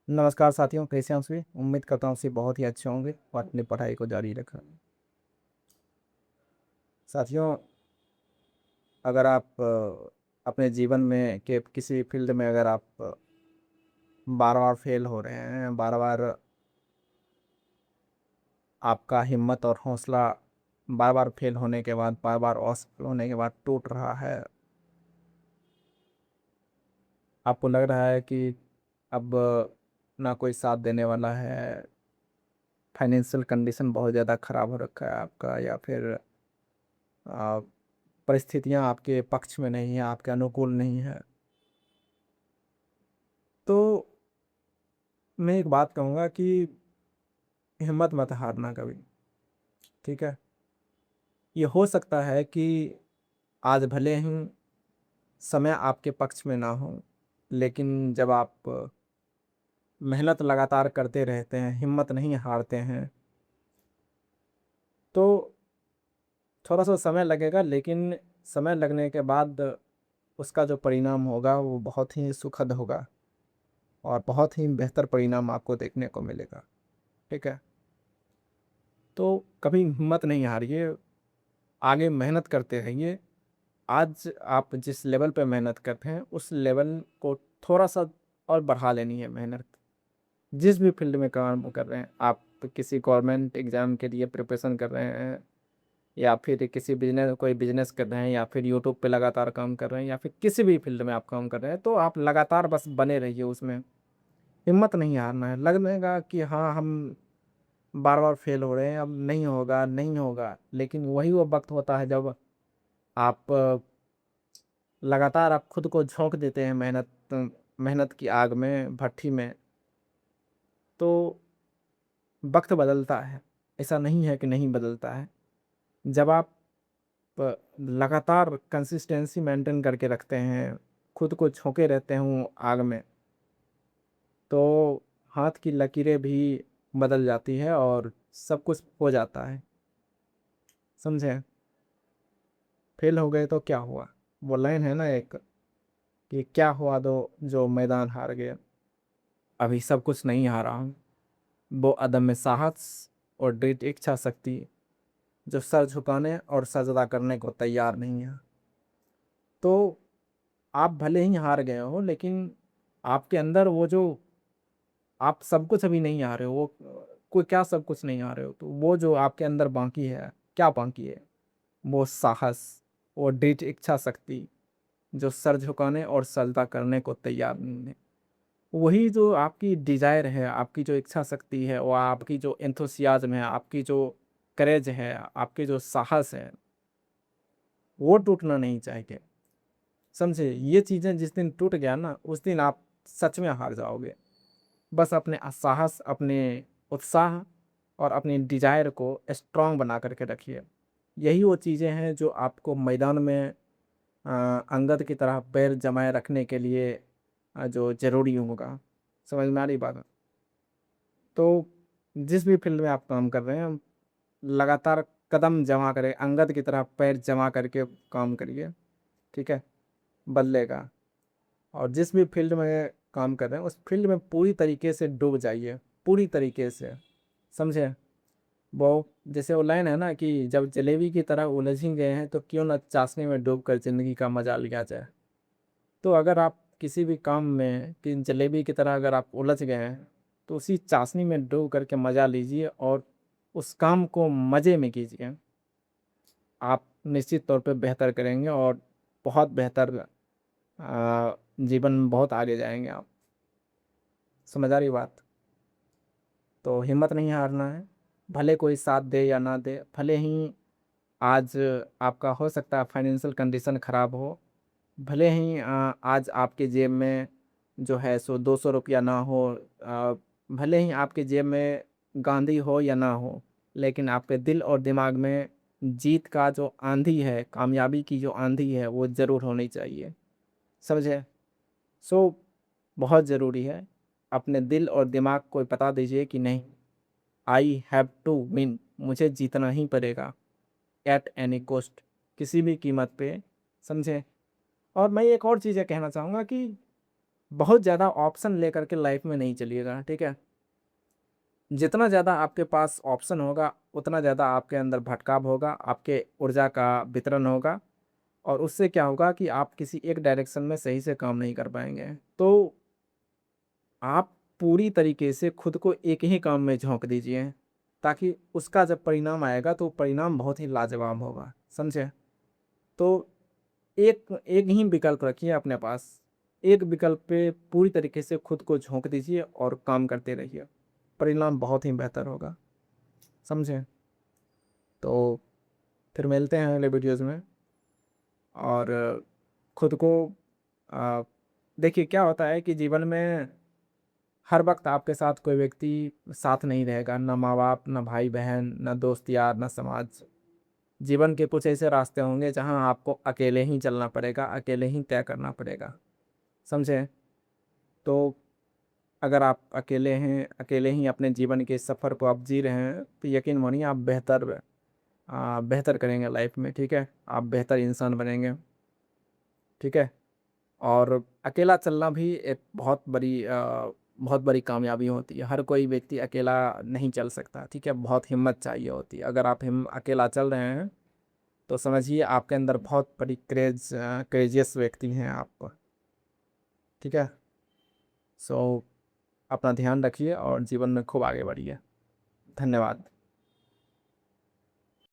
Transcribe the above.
नमस्कार साथियों, कैसे हैं आप सभी। उम्मीद करता हूँ सभी बहुत ही अच्छे होंगे और अपनी पढ़ाई को जारी रखें। साथियों, अगर आप अपने जीवन में के किसी फील्ड में अगर आप बार बार फेल हो रहे हैं, बार बार आपका हिम्मत और हौसला बार बार फेल होने के बाद, बार बार असफल होने के बाद टूट रहा है, आपको लग रहा है कि अब ना कोई साथ देने वाला है, फाइनेंशियल कंडीशन बहुत ज़्यादा ख़राब हो रखा है आपका, या फिर आ, परिस्थितियां आपके पक्ष में नहीं है, आपके अनुकूल नहीं है, तो मैं एक बात कहूँगा कि हिम्मत मत हारना कभी। ठीक है। ये हो सकता है कि आज भले ही समय आपके पक्ष में ना हो, लेकिन जब आप मेहनत लगातार करते रहते हैं, हिम्मत नहीं हारते हैं, तो थोड़ा सा समय लगेगा, लेकिन समय लगने के बाद उसका जो परिणाम होगा वो बहुत ही सुखद होगा और बहुत ही बेहतर परिणाम आपको देखने को मिलेगा। ठीक है। तो कभी हिम्मत नहीं हारिए, आगे मेहनत करते रहिए। आज आप जिस लेवल पे मेहनत करते हैं उस लेवल को थोड़ा सा और बढ़ा लेनी है मेहनत। जिस भी फील्ड में काम कर रहे हैं आप, किसी गवर्नमेंट एग्जाम के लिए प्रिपरेशन कर रहे हैं, या फिर किसी बिजनेस कोई बिजनेस कर रहे हैं, या फिर यूट्यूब पे लगातार काम कर रहे हैं, या फिर किसी भी फील्ड में आप काम कर रहे हैं, तो आप लगातार बस बने रहिए उसमें। हिम्मत नहीं हारना है। लगेगा कि हाँ, हम बार बार फेल हो रहे हैं, अब नहीं होगा नहीं होगा, लेकिन वही वो वक्त होता है जब आप लगातार आप खुद को झोंक देते हैं मेहनत मेहनत की आग में, भट्ठी में, तो वक्त बदलता है। ऐसा नहीं है कि नहीं बदलता है। जब आप लगातार कंसिस्टेंसी मेंटेन करके रखते हैं, खुद को झोंके रहते हैं आग में, तो हाथ की लकीरें भी बदल जाती है और सब कुछ हो जाता है। समझे। फेल हो गए तो क्या हुआ, वो लाइन है ना एक, कि क्या हुआ दो जो मैदान हार गए, अभी सब कुछ नहीं हारा हूँ। वो अदम्य साहस और दृढ़ इच्छा शक्ति जो सर झुकाने और सजदा करने को तैयार नहीं है। तो आप भले ही हार गए हो, लेकिन आपके अंदर वो जो, आप सब कुछ अभी नहीं आ रहे हो, वो कोई क्या सब कुछ नहीं आ रहे हो, तो वो जो आपके अंदर बाकी है, क्या बाकी है, वो साहस, वो दृढ़ इच्छा शक्ति जो सर झुकाने और सजदा करने को तैयार नहीं है। वही जो आपकी डिजायर है, आपकी जो इच्छा शक्ति है, वो आपकी जो एंथुसियाज्म है, आपकी जो करेज है, आपकी जो साहस है, वो टूटना नहीं चाहिए। समझे। ये चीजें जिस दिन टूट गया ना, उस दिन आप सच में हार जाओगे। बस अपने साहस, अपने उत्साह और अपनी डिजायर को स्ट्रांग बना करके रखिए। यही वो चीज़ें हैं जो आपको मैदान में अंगद की तरह पैर जमाए रखने के लिए जो जरूरी होगा। समझ में आ रही बात। तो जिस भी फील्ड में आप काम कर रहे हैं, लगातार कदम जमा करें, अंगद की तरह पैर जमा करके काम करिए। ठीक है। बदलेगा। और जिस भी फील्ड में काम कर रहे हैं उस फील्ड में पूरी तरीके से डूब जाइए, पूरी तरीके से। समझे। वो जैसे वो लाइन है ना, कि जब जलेबी की तरह उलझ ही गए हैं तो क्यों न चाशनी में डूब कर जिंदगी का मजा लिया जाए। तो अगर आप किसी भी काम में कि जलेबी की तरह अगर आप उलझ गए हैं, तो उसी चाशनी में डूब करके मजा लीजिए और उस काम को मजे में कीजिए। आप निश्चित तौर पे बेहतर करेंगे और बहुत बेहतर जीवन में बहुत आगे जाएंगे आप। समझ आ रही बात। तो हिम्मत नहीं हारना है। भले कोई साथ दे या ना दे, भले ही आज आपका हो सकता है फाइनेंशियल कंडीशन खराब हो, भले ही आज आपके जेब में जो है सो 200 रुपया ना हो, भले ही आपके जेब में गांधी हो या ना हो, लेकिन आपके दिल और दिमाग में जीत का जो आंधी है, कामयाबी की जो आंधी है, वो ज़रूर होनी चाहिए। समझे। सो बहुत ज़रूरी है। अपने दिल और दिमाग को बता दीजिए कि नहीं, आई हैव टू विन, मुझे जीतना ही पड़ेगा, एट एनी कॉस्ट, किसी भी कीमत पे। समझे। और मैं एक और चीज़ ये कहना चाहूँगा कि बहुत ज़्यादा ऑप्शन लेकर के लाइफ में नहीं चलिएगा, ठीक है। जितना ज़्यादा आपके पास ऑप्शन होगा उतना ज़्यादा आपके अंदर भटकाव होगा, आपके ऊर्जा का वितरण होगा, और उससे क्या होगा कि आप किसी एक डायरेक्शन में सही से काम नहीं कर पाएंगे। तो आप पूरी तरीके से खुद को एक ही काम में झोंक दीजिए, ताकि उसका जब परिणाम आएगा तो परिणाम बहुत ही लाजवाब होगा, समझे। तो एक एक ही विकल्प रखिए अपने पास, एक विकल्प पे पूरी तरीके से खुद को झोंक दीजिए और काम करते रहिए, परिणाम बहुत ही बेहतर होगा, समझे। तो फिर मिलते हैं अगले वीडियोज़ में। और खुद को आ, देखिए क्या होता है कि जीवन में हर वक्त आपके साथ कोई व्यक्ति साथ नहीं रहेगा, ना माँ बाप, ना भाई बहन, ना दोस्त यार, ना समाज। जीवन के कुछ ऐसे रास्ते होंगे जहाँ आपको अकेले ही चलना पड़ेगा, अकेले ही तय करना पड़ेगा, समझे। तो अगर आप अकेले हैं, अकेले ही अपने जीवन के सफ़र को आप जी रहे हैं, तो यकीन मानिए आप बेहतर करेंगे लाइफ में, ठीक है। आप बेहतर इंसान बनेंगे, ठीक है। और अकेला चलना भी एक बहुत बड़ी कामयाबी होती है। हर कोई व्यक्ति अकेला नहीं चल सकता, ठीक है, बहुत हिम्मत चाहिए होती है। अगर आप हिम अकेला चल रहे हैं तो समझिए आपके अंदर बहुत बड़ी क्रेजियस व्यक्ति हैं आप, ठीक है। सो अपना ध्यान रखिए और जीवन में खूब आगे बढ़िए। धन्यवाद।